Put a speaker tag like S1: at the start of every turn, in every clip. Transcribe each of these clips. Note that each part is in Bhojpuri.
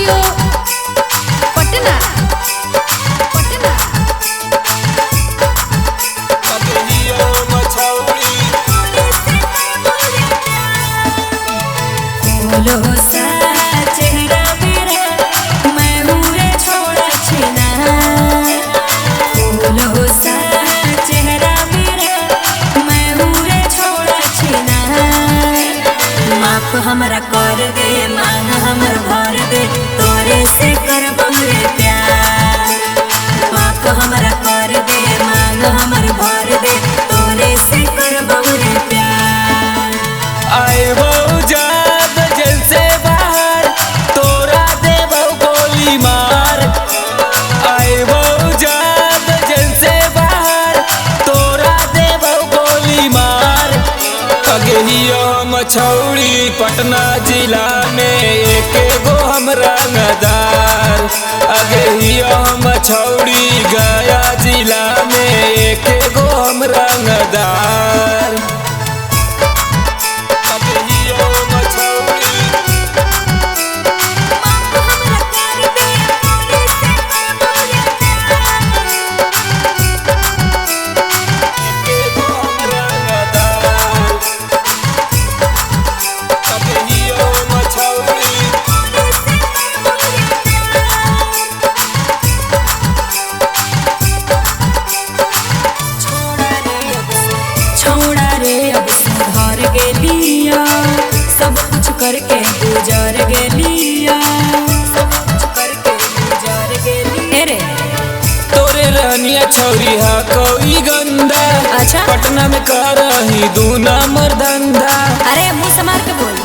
S1: स्टूडियो पटना पटना।
S2: बोलो सा चेहरा मेरा मैं उरे छोड़ा छीना। बोलो सा चेहरा मेरा मैं उरे छोड़ा छीना। माफ हमरा कर दे मांग हमर भर दे तोरे से करबो रे प्यार। माफ हमरा कर दे मांग हमर भर दे तोरे से करबो रे प्यार।
S3: आइबो जाद जेल से बाहर तोरा देबो गोली मार। आइबो जाद जेल से बाहर तोरा देबो गोली मार। अगहियो मछौड़ी पटना जिला में एक गो हमरा नदार। अगहियो मछौड़ी गया जिला में एक गो हमरा नदार।
S2: सब कुछ करके गुजर गेलिया। सब कुछ करके गुजर गेलिया रे।
S3: तोरे रहनिया छौरी हा कोई गंदा।
S2: अच्छा
S3: पटना में करही दू नंबर धंधा।
S2: अरे मुँह संभाल के बोल।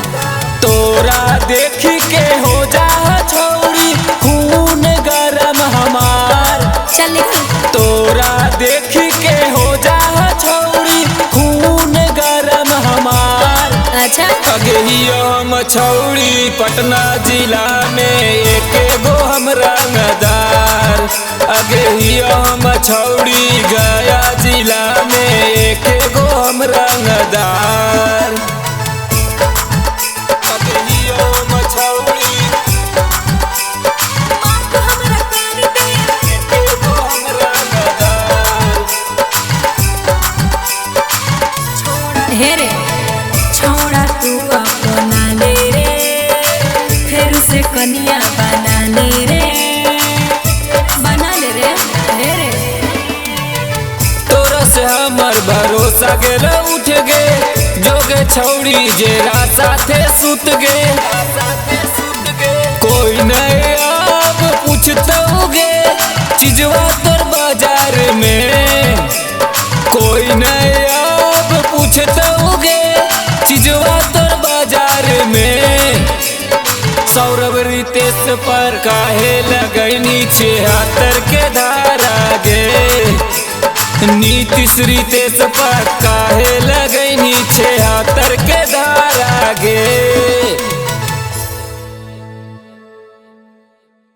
S3: तोरा देखी के हो जा छौरी खून गरम हमार।
S2: चल निकल।
S3: तोरा देखी के हो जा छौरी खून गरम हमार।
S2: अच्छा
S3: अगहियो मछौड़ी पटना जिला में एक गो हमरा नदार। अगहियो मछौड़ी गया जिला में एक गो हमरा नदार। अगहियो मछौड़ी एक गो हमरा नदार।
S2: हे रे छोड़ा तू अपना ले रे फिर से कनिया बना ले रे। बना ले रे हे रे।
S3: तोरा से हमर भरोसा गेल उठ गे जोगे छौड़ी जेरा साथे सुत गे। कोई नहीं अब पूछतो गे चीजवा तोर बाजार में। कोई नहीं अब पूछतो गे चीजवा तोर बाजार में। सौरभ रितेश पर काहे लगैनी 76 के धारा गे। नीतीश रितेश पर काहे लगैनी 76 के धारा गे।